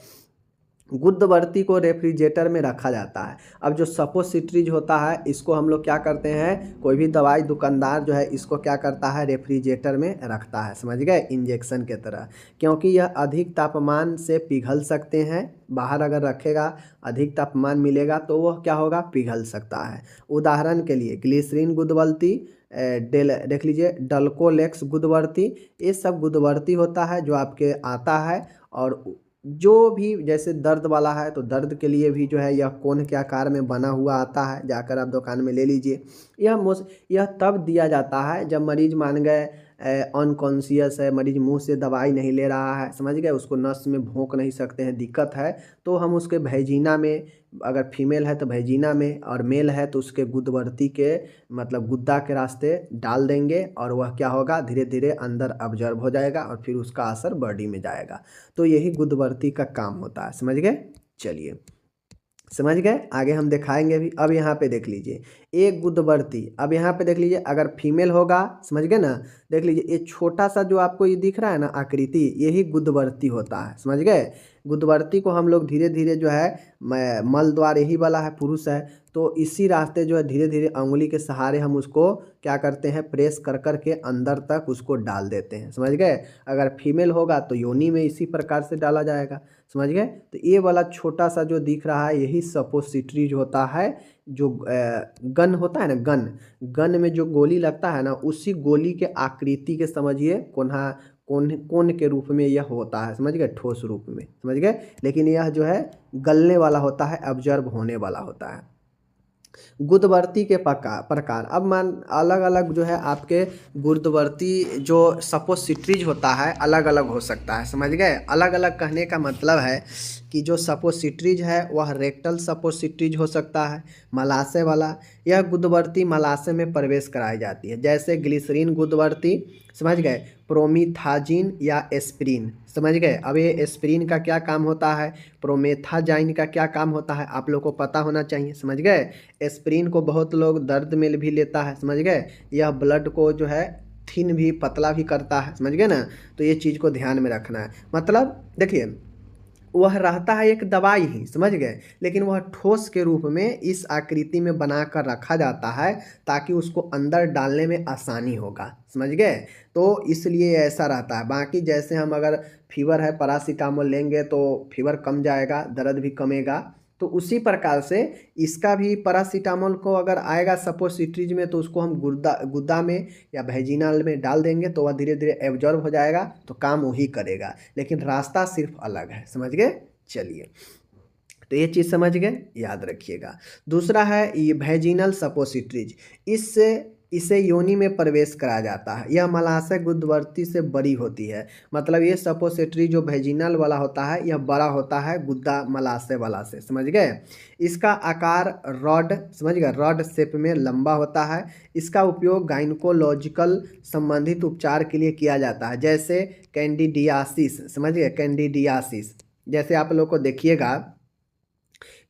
गुदवर्ती को रेफ्रिजरेटर में रखा जाता है। अब जो सपोसिट्रीज होता है इसको हम लोग क्या करते हैं, कोई भी दवाई दुकानदार जो है इसको क्या करता है, रेफ्रिजरेटर में रखता है, समझ गए, इंजेक्शन के तरह, क्योंकि यह अधिक तापमान से पिघल सकते हैं। बाहर अगर रखेगा अधिक तापमान मिलेगा तो वह क्या होगा, पिघल सकता है। उदाहरण के लिए ग्लिसरीन गुदवर्ती, देख लीजिए डल्कोलेक्स गुदवर्ती, ये सब गुदवर्ती होता है जो आपके आता है। और जो भी जैसे दर्द वाला है तो दर्द के लिए भी जो है यह कोन के आकार में बना हुआ आता है, जाकर आप दुकान में ले लीजिए। यह तब दिया जाता है जब मरीज मान गए अनकॉन्शियस है, मरीज मुंह से दवाई नहीं ले रहा है, समझ गए, उसको नस में भोंक नहीं सकते हैं, दिक्कत है, तो हम उसके भेजीना में, अगर फीमेल है तो भेजीना में, और मेल है तो उसके गुदवर्ती के मतलब गुद्दा के रास्ते डाल देंगे, और वह क्या होगा, धीरे धीरे अंदर ऑब्जर्व हो जाएगा और फिर उसका असर बॉडी में जाएगा। तो यही गुदवर्ती का काम होता है, समझ गए। चलिए समझ गए, आगे हम दिखाएंगे भी। अब यहाँ पे देख लीजिए एक गुदवर्ती, अब यहाँ पे देख लीजिए अगर फीमेल होगा, समझ गए ना, देख लीजिए ये छोटा सा जो आपको ये दिख रहा है ना आकृति, यही गुदवर्ती होता है, समझ गए। गुदवर्ती को हम लोग धीरे धीरे जो है मल द्वार यही वाला है, पुरुष है, तो इसी रास्ते जो है धीरे धीरे उंगली के सहारे हम उसको क्या करते हैं, प्रेस कर कर के अंदर तक उसको डाल देते हैं, समझ गए। अगर फीमेल होगा तो योनि में इसी प्रकार से डाला जाएगा, समझ गए। तो ये वाला छोटा सा जो दिख रहा है यही सपोसिट्रीज होता है, जो गन होता है ना, गन में जो गोली लगता है ना, उसी गोली के आकृति के समझिए कोन के रूप में यह होता है, समझ गए, ठोस रूप में, समझ गए। लेकिन यह जो है गलने वाला होता है, ऑब्जर्व होने वाला होता है। गुदवर्ती के प्रकार, अब मान अलग अलग जो है आपके गुदवर्ती जो सपोसिट्रीज होता है अलग अलग हो सकता है, समझ गए। अलग अलग कहने का मतलब है कि जो सपोसिट्रीज है वह रेक्टल सपोसिट्रीज हो सकता है, मलाशय वाला। यह गुदवर्ती मलाशय में प्रवेश कराई जाती है, जैसे ग्लिसरीन गुदवर्ती, समझ गए, प्रोमिथाजिन या एस्प्रिन, समझ गए। अब ये एस्प्रिन का क्या काम होता है, प्रोमेथाजाइन का क्या काम होता है, आप लोग को पता होना चाहिए, समझ गए। एस्प्रिन को बहुत लोग दर्द में भी लेता है, समझ गए। यह ब्लड को जो है थिन भी, पतला भी करता है, समझ गए ना। तो ये चीज़ को ध्यान में रखना है। मतलब देखिए वह रहता है एक दवाई ही, समझ गए, लेकिन वह ठोस के रूप में इस आकृति में बना कर रखा जाता है ताकि उसको अंदर डालने में आसानी होगा, समझ गए। तो इसलिए ऐसा रहता है। बाकी जैसे हम अगर फीवर है पैरासीटामोल लेंगे तो फीवर कम जाएगा, दर्द भी कमेगा, तो उसी प्रकार से इसका भी पैरासीटामोल को अगर आएगा सपोसिट्रीज में तो उसको हम गुद्दा में या वेजिनल में डाल देंगे तो वह धीरे धीरे एब्जॉर्ब हो जाएगा, तो काम वही करेगा, लेकिन रास्ता सिर्फ अलग है, समझ गए। चलिए तो ये चीज़ समझ गए, याद रखिएगा। दूसरा है ये वेजिनल सपोसिट्रीज, इसे योनि में प्रवेश कराया जाता है। यह मलाशय गुदवर्ती से बड़ी होती है, मतलब ये सपोसिट्री जो वेजिनल वाला होता है यह बड़ा होता है गुद्दा मलाशय वाला से, समझ गए। इसका आकार रॉड, समझ गए, रॉड शेप में लंबा होता है। इसका उपयोग गाइनकोलॉजिकल संबंधित उपचार के लिए किया जाता है, जैसे कैंडिडियासिस, समझ गए, कैंडिडियासिस। जैसे आप लोग को देखिएगा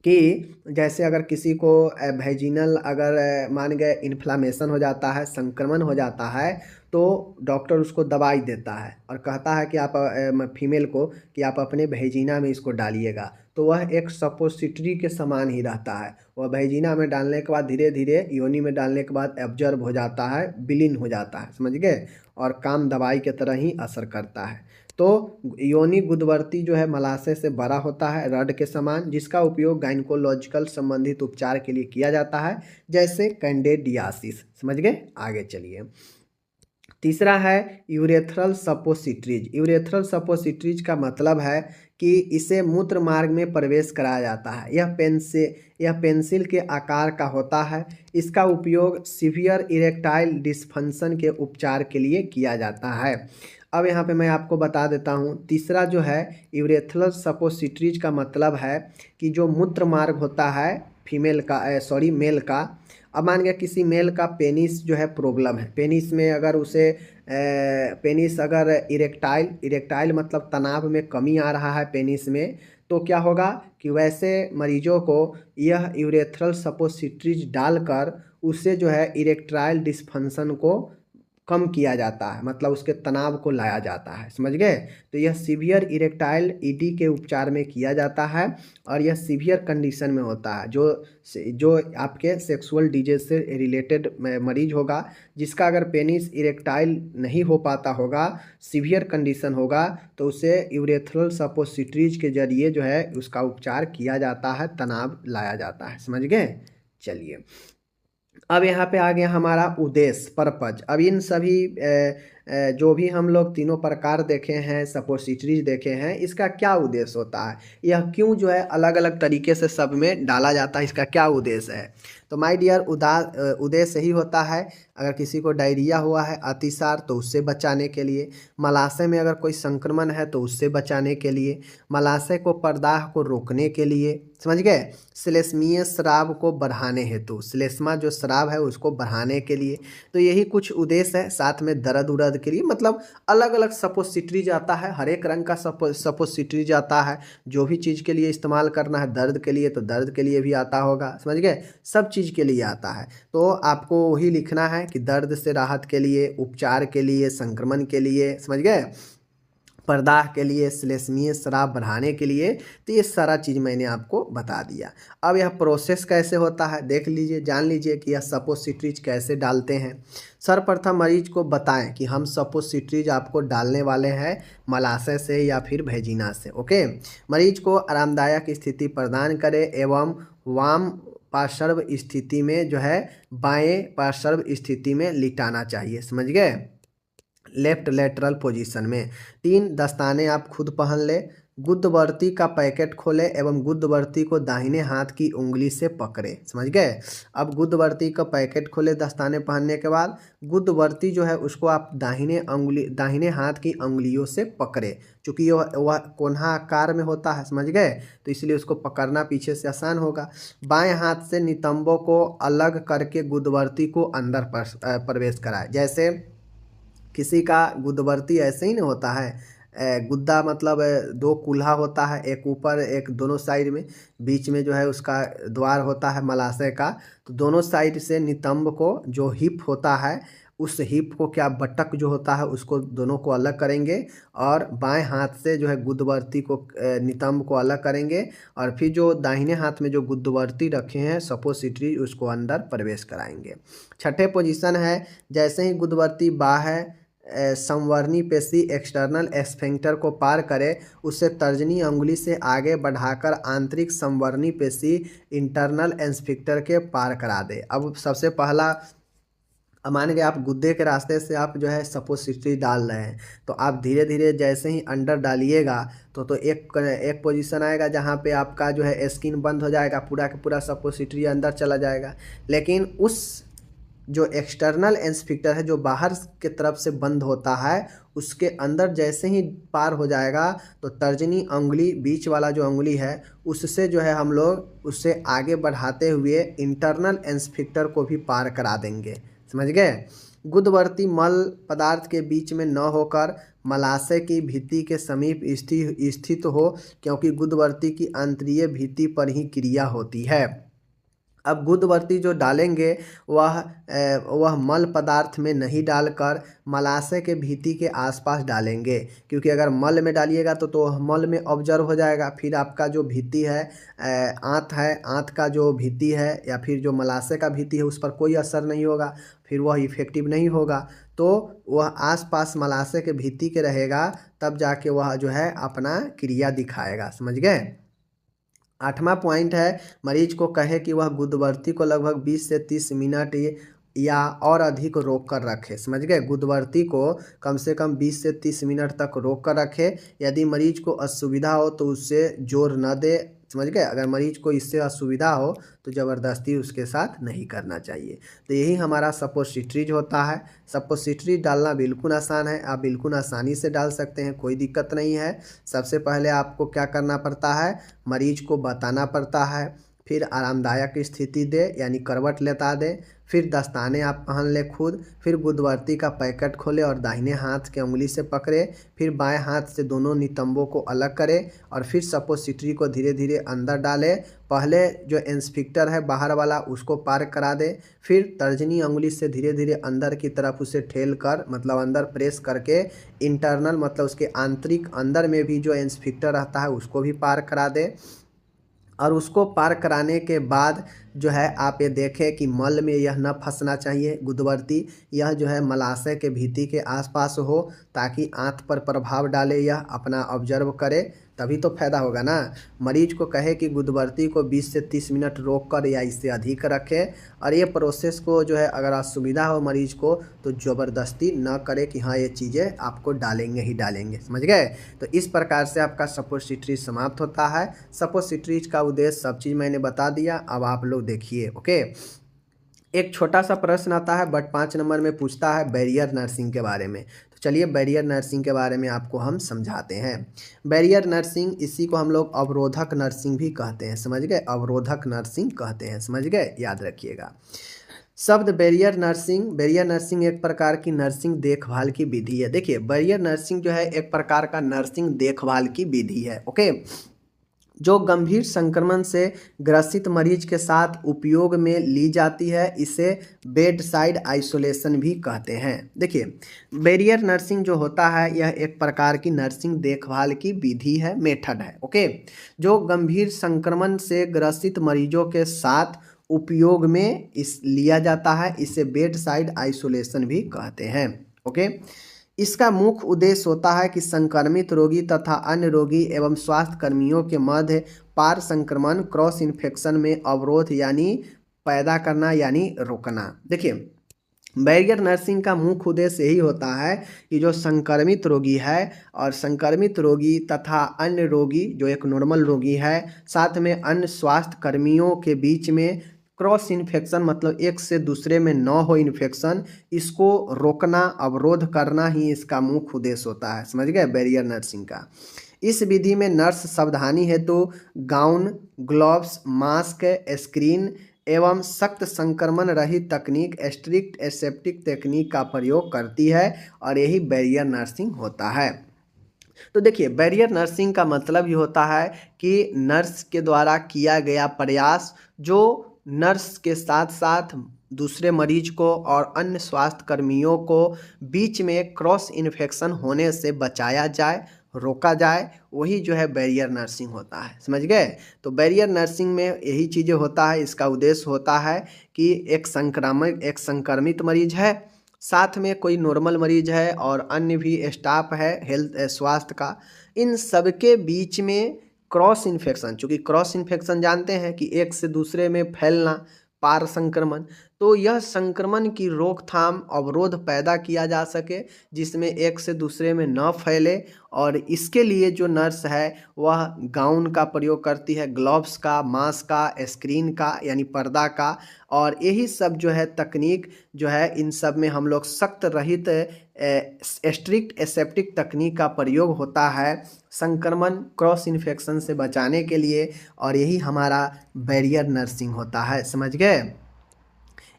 कि जैसे अगर किसी को वेजिनल अगर मान गए इन्फ्लामेशन हो जाता है, संक्रमण हो जाता है, तो डॉक्टर उसको दवाई देता है और कहता है कि आप फीमेल को कि आप अपने वेजिना में इसको डालिएगा, तो वह एक सपोसिट्री के समान ही रहता है। वह वेजिना में डालने के बाद धीरे धीरे योनि में डालने के बाद एब्जॉर्ब हो जाता है, विलीन हो जाता है, समझ गए, और काम दवाई के तरह ही असर करता है। तो योनि गुदवर्ती जो है मलाशय से बड़ा होता है, रड के समान, जिसका उपयोग गाइनकोलॉजिकल संबंधित उपचार के लिए किया जाता है, जैसे कैंडिडियासिस, समझ गए। आगे चलिए, तीसरा है यूरेथ्रल सपोसिट्रीज। यूरेथ्रल सपोसिट्रीज का मतलब है कि इसे मूत्र मार्ग में प्रवेश कराया जाता है। यह पेंसिल के आकार का होता है। इसका उपयोग सीवियर इरेक्टाइल डिस्फंक्शन के उपचार के लिए किया जाता है। अब यहाँ पे मैं आपको बता देता हूँ, तीसरा जो है यूरेथ्रल सपोसिट्रीज का मतलब है कि जो मूत्र मार्ग होता है फीमेल का, मेल का। अब मान गया किसी मेल का पेनिस जो है प्रॉब्लम है, पेनिस में अगर उसे पेनिस अगर इरेक्टाइल मतलब तनाव में कमी आ रहा है पेनिस में, तो क्या होगा कि वैसे मरीजों को यह यूरेथ्रल सपोसिट्रीज डालकर उसे जो है इरेक्टाइल डिस्फंक्शन को कम किया जाता है, मतलब उसके तनाव को लाया जाता है, समझ गए। तो यह सीवियर इरेक्टाइल ईडी के उपचार में किया जाता है और यह सीवियर कंडीशन में होता है, जो आपके सेक्सुअल डिजीज से रिलेटेड मरीज होगा, जिसका अगर पेनिस इरेक्टाइल नहीं हो पाता होगा, सीवियर कंडीशन होगा, तो उसे यूरेथ्रल सपोसिटरीज के जरिए जो है उसका उपचार किया जाता है, तनाव लाया जाता है, समझ गए। चलिए अब यहाँ पे आ गया हमारा उद्देश्य, पर्पज। अब इन सभी जो भी हम लोग तीनों प्रकार देखे हैं, सपोसिटरीज देखे हैं, इसका क्या उद्देश्य होता है, यह क्यों जो है अलग अलग तरीके से सब में डाला जाता है, इसका क्या उद्देश्य है। तो माय डियर उद्देश्य यही होता है, अगर किसी को डायरिया हुआ है, अतिसार, तो उससे बचाने के लिए, मलाशय में अगर कोई संक्रमण है तो उससे बचाने के लिए, मलाशय को प्रदाह को रोकने के लिए, समझ गए, श्लेष्मीय स्राव को बढ़ाने हेतु, श्लेष्मा जो स्राव है उसको बढ़ाने के लिए। तो यही कुछ उद्देश्य है, साथ में दर्द उर्द के लिए, मतलब अलग अलग सपोसिटरीज आता है, हर एक रंग का सपोसिटरीज आता है, जो भी चीज़ के लिए इस्तेमाल करना है, दर्द के लिए तो दर्द के लिए भी आता होगा, समझ गए, सब चीज़ के लिए आता है। तो आपको वही लिखना है कि दर्द से राहत के लिए, उपचार के लिए, संक्रमण के लिए, समझ गए, प्रदाह के लिए, श्लेष्मीय स्राव बढ़ाने के लिए। तो ये सारा चीज़ मैंने आपको बता दिया। अब यह प्रोसेस कैसे होता है देख लीजिए, जान लीजिए कि यह सपोसिटरीज कैसे डालते हैं। सर्वप्रथम मरीज को बताएं कि हम सपोसिटरीज आपको डालने वाले हैं मलाशय से या फिर भेजिना से। ओके, मरीज को आरामदायक स्थिति प्रदान करें एवं वाम पार्श्व स्थिति में जो है बाएं पार्श्व स्थिति में लिटाना चाहिए, समझ गए, लेफ्ट लेटरल पोजीशन में। 3 दस्ताने आप खुद पहन ले, गुदवर्ती का पैकेट खोले एवं गुदवर्ती को दाहिने हाथ की उंगली से पकड़े, समझ गए। अब गुदवर्ती का पैकेट खोले दस्ताने पहनने के बाद, गुदवर्ती जो है उसको आप दाहिने हाथ की उंगलियों से पकड़े, चूँकि वह कोन्हा आकार में होता है, समझ गए, तो इसलिए उसको पकड़ना पीछे से आसान होगा। बाएं हाथ से नितंबों को अलग करके गुदवर्ती को अंदर प्रवेश कराए। जैसे किसी का गुदवर्ती ऐसे ही नहीं होता है, गुद्दा मतलब 2 कूल्हा होता है, एक ऊपर एक दोनों साइड में, बीच में जो है उसका द्वार होता है मलाशय का। तो दोनों साइड से नितंब को, जो हिप होता है, उस हिप को, क्या बटक जो होता है उसको, दोनों को अलग करेंगे और बाएं हाथ से जो है गुदवर्ती को, नितंब को अलग करेंगे और फिर जो दाहिने हाथ में जो गुदवर्ती रखे हैं सपोसिटरी, उसको अंदर प्रवेश कराएंगे। छठे पोजीशन है, जैसे ही गुदवर्ती बाह्य संवर्णी पेशी एक्सटर्नल एस्फिंक्टर को पार करे, उससे तर्जनी अंगुली से आगे बढ़ाकर आंतरिक संवर्णी पेशी इंटरनल एस्फिंक्टर के पार करा दे। अब सबसे पहला, मान के आप गुद्दे के रास्ते से आप जो है सपोसिटरी डाल रहे हैं, तो आप धीरे धीरे जैसे ही अंडर डालिएगा तो एक पोजीशन आएगा जहाँ पे आपका जो है स्किन बंद हो जाएगा, पूरा का पूरा सपोसिटरी अंदर चला जाएगा। लेकिन उस जो एक्सटर्नल एस्फिंक्टर है, जो बाहर के तरफ से बंद होता है, उसके अंदर जैसे ही पार हो जाएगा तो तर्जनी अंगुली, बीच वाला जो अंगुली है, उससे जो है हम लोग उससे आगे बढ़ाते हुए इंटरनल एस्फिंक्टर को भी पार करा देंगे, समझ गए। गुदवर्ती मल पदार्थ के बीच में न होकर मलाशय की भित्ति के समीप स्थित हो, क्योंकि गुदवर्ती की आंतरीय भित्ति पर ही क्रिया होती है। अब गुदवर्ती जो डालेंगे वह मल पदार्थ में नहीं डालकर मलाशय के भित्ति के आसपास डालेंगे, क्योंकि अगर मल में डालिएगा तो मल में ऑब्जर्व हो जाएगा, फिर आपका जो भित्ति है, आंत का जो भित्ति है या फिर जो मलाशय का भित्ति है, उस पर कोई असर नहीं होगा, फिर वह इफेक्टिव नहीं होगा। तो वह आसपास मलाशय के भित्ति के रहेगा, तब जाके वह जो है अपना क्रिया दिखाएगा, समझ गए। 8वां पॉइंट है, मरीज को कहे कि वह गुदवर्ती को लगभग 20 से 30 मिनट या और अधिक रोक कर रखे, समझ गए। गुदवर्ती को कम से कम 20 से 30 मिनट तक रोक कर रखे। यदि मरीज को असुविधा हो तो उससे जोर न दे, समझ गए। अगर मरीज को इससे असुविधा हो तो ज़बरदस्ती उसके साथ नहीं करना चाहिए। तो यही हमारा सपोसिटरीज होता है। सपोसिटरीज डालना बिल्कुल आसान है, आप बिल्कुल आसानी से डाल सकते हैं, कोई दिक्कत नहीं है। सबसे पहले आपको क्या करना पड़ता है, मरीज को बताना पड़ता है, फिर आरामदायक स्थिति दे यानी करवट लेटा दे, फिर दस्ताने आप पहन ले खुद, फिर गुदवर्ती का पैकेट खोले और दाहिने हाथ के उंगली से पकड़े, फिर बाएं हाथ से दोनों नितंबों को अलग करे और फिर सपोजिटरी को धीरे धीरे अंदर डाले। पहले जो इंस्पेक्टर है बाहर वाला उसको पार करा दे, फिर तर्जनी उंगली से धीरे धीरे अंदर की तरफ उसे ठेल कर मतलब अंदर प्रेस करके इंटरनल मतलब उसके आंतरिक अंदर में भी जो इंस्पेक्टर रहता है उसको भी पार करा दे। और उसको पार कराने के बाद जो है आप ये देखें कि मल में यह न फंसना चाहिए गुदवर्ती, यह जो है मलाशय के भित्ति के आसपास हो ताकि आंत पर प्रभाव डाले, यह अपना ऑब्जर्व करे, तभी तो फायदा होगा ना। मरीज को कहे कि गुदवर्ती को 20 से 30 मिनट रोक कर या इससे अधिक रखें और ये प्रोसेस को जो है अगर असुविधा हो मरीज को तो ज़बरदस्ती न करे कि हाँ ये चीज़ें आपको डालेंगे ही डालेंगे, समझ गए। तो इस प्रकार से आपका सपोजिटरी समाप्त होता है। सपोजिटरीज का उद्देश्य सब चीज़ मैंने बता दिया, अब आप लोग देखिए। ओके, एक छोटा सा प्रश्न आता है बट 5 नंबर में पूछता है बैरियर नर्सिंग के बारे में। तो चलिए बैरियर नर्सिंग के बारे में आपको हम समझाते हैं। बैरियर नर्सिंग, इसी को हम लोग अवरोधक नर्सिंग भी कहते हैं, समझ गए, अवरोधक नर्सिंग कहते हैं, समझ गए, याद रखिएगा शब्द बैरियर नर्सिंग। बैरियर नर्सिंग एक प्रकार की नर्सिंग देखभाल की विधि है। देखिए बैरियर नर्सिंग जो है एक प्रकार का नर्सिंग देखभाल की विधि है। ओके, जो गंभीर संक्रमण से ग्रसित मरीज के साथ उपयोग में ली जाती है, इसे बेड साइड आइसोलेशन भी कहते हैं। देखिए बैरियर नर्सिंग जो होता है यह एक प्रकार की नर्सिंग देखभाल की विधि है, मेथड है। ओके, जो गंभीर संक्रमण से ग्रसित मरीजों के साथ उपयोग में लिया जाता है, इसे बेड साइड आइसोलेशन भी कहते हैं। ओके, इसका मुख्य उद्देश्य होता है कि संक्रमित रोगी तथा अन्य रोगी एवं स्वास्थ्य कर्मियों के मध्य पार संक्रमण क्रॉस इन्फेक्शन में अवरोध यानी पैदा करना यानी रोकना। देखिए बैरियर नर्सिंग का मुख्य उद्देश्य यही होता है कि जो संक्रमित रोगी है और संक्रमित रोगी तथा अन्य रोगी जो एक नॉर्मल रोगी है साथ में अन्य स्वास्थ्य कर्मियों के बीच में क्रॉस इन्फेक्शन मतलब एक से दूसरे में न हो इन्फेक्शन, इसको रोकना अवरोध करना ही इसका मुख्य उद्देश्य होता है, समझ गए बैरियर नर्सिंग का। इस विधि में नर्स सावधानी हेतु गाउन, ग्लव्स, मास्क, स्क्रीन एवं सख्त संक्रमण रहित तकनीक स्ट्रिक्ट एसेप्टिक तकनीक का प्रयोग करती है और यही बैरियर नर्सिंग होता है। तो देखिए बैरियर नर्सिंग का मतलब ये होता है कि नर्स के द्वारा किया गया प्रयास जो नर्स के साथ साथ दूसरे मरीज को और अन्य स्वास्थ्य कर्मियों को बीच में क्रॉस इन्फेक्शन होने से बचाया जाए, रोका जाए, वही जो है बैरियर नर्सिंग होता है, समझ गए। तो बैरियर नर्सिंग में यही चीज़ें होता है। इसका उद्देश्य होता है कि एक संक्रमित मरीज है, साथ में कोई नॉर्मल मरीज है और अन्य भी स्टाफ है हेल्थ स्वास्थ्य का, इन सबके बीच में क्रॉस इन्फेक्शन, चूँकि क्रॉस इन्फेक्शन जानते हैं कि एक से दूसरे में फैलना, पार संक्रमण, तो यह संक्रमण की रोकथाम अवरोध पैदा किया जा सके जिसमें एक से दूसरे में न फैले। और इसके लिए जो नर्स है वह गाउन का प्रयोग करती है, ग्लव्स का, मास्क का, स्क्रीन का यानी पर्दा का, और यही सब जो है तकनीक जो है इन सब में हम लोग सख्त रहित स्ट्रिक्ट एसेप्टिक तकनीक का प्रयोग होता है संक्रमण क्रॉस इन्फेक्शन से बचाने के लिए, और यही हमारा बैरियर नर्सिंग होता है, समझ गए।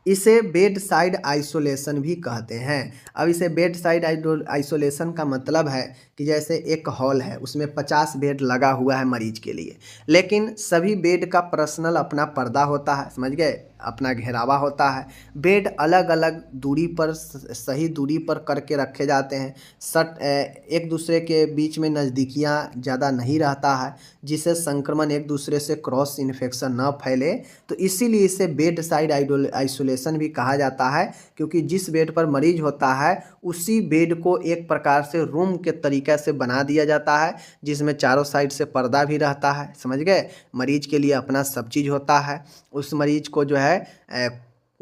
इसे बेड साइड आइसोलेशन भी कहते हैं। अब इसे बेड साइड आइसोलेशन का मतलब है कि जैसे एक हॉल है उसमें 50 बेड लगा हुआ है मरीज के लिए, लेकिन सभी बेड का पर्सनल अपना पर्दा होता है, समझ गए, अपना घेरावा होता है। बेड अलग अलग दूरी पर सही दूरी पर करके रखे जाते हैं, एक दूसरे के बीच में नज़दीकियाँ ज़्यादा नहीं रहता है जिससे संक्रमण एक दूसरे से क्रॉस इन्फेक्शन न फैले। तो इसीलिए इसे बेड साइड आइसोलेशन भी कहा जाता है, क्योंकि जिस बेड पर मरीज होता है उसी बेड को एक प्रकार से रूम के तरीके से बना दिया जाता है जिसमें चारों साइड से पर्दा भी रहता है, समझ गए। मरीज के लिए अपना सब चीज़ होता है। उस मरीज को जो है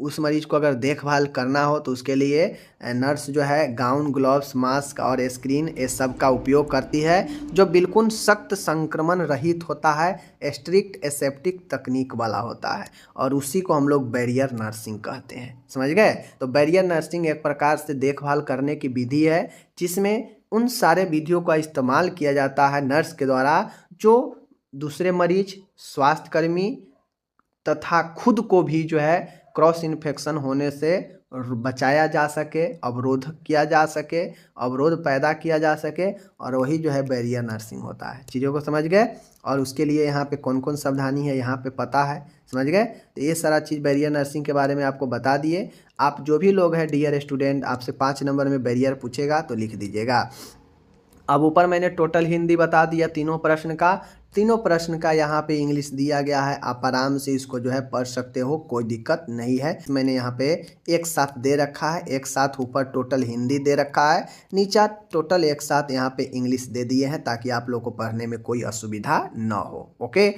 उस मरीज को अगर देखभाल करना हो तो उसके लिए नर्स जो है गाउन, ग्लव्स, मास्क और स्क्रीन ये सब का उपयोग करती है जो बिल्कुल सख्त संक्रमण रहित होता है, स्ट्रिक्ट एसेप्टिक तकनीक वाला होता है, और उसी को हम लोग बैरियर नर्सिंग कहते हैं, समझ गए। तो बैरियर नर्सिंग एक प्रकार से देखभाल करने की विधि है जिसमें उन सारे विधियों का इस्तेमाल किया जाता है नर्स के द्वारा जो दूसरे मरीज, स्वास्थ्यकर्मी तथा खुद को भी जो है क्रॉस इन्फेक्शन होने से बचाया जा सके, अवरोध किया जा सके, अवरोध पैदा किया जा सके, और वही जो है बैरियर नर्सिंग होता है। चीज़ों को समझ गए? और उसके लिए यहाँ पे कौन कौन सावधानी है यहाँ पे पता है, समझ गए? तो ये सारा चीज़ बैरियर नर्सिंग के बारे में आपको बता दिए। आप जो भी लोग हैं डियर स्टूडेंट, आपसे 5 नंबर में बैरियर पूछेगा तो लिख दीजिएगा। अब ऊपर मैंने टोटल हिंदी बता दिया तीनों प्रश्न का। तीनों प्रश्न का यहाँ पे इंग्लिश दिया गया है, आप आराम से इसको जो है पढ़ सकते हो, कोई दिक्कत नहीं है। मैंने यहाँ पे एक साथ दे रखा है, एक साथ ऊपर टोटल हिंदी दे रखा है, नीचे टोटल एक साथ यहाँ पे इंग्लिश दे दिए हैं, ताकि आप लोग को पढ़ने में कोई असुविधा ना हो। ओके।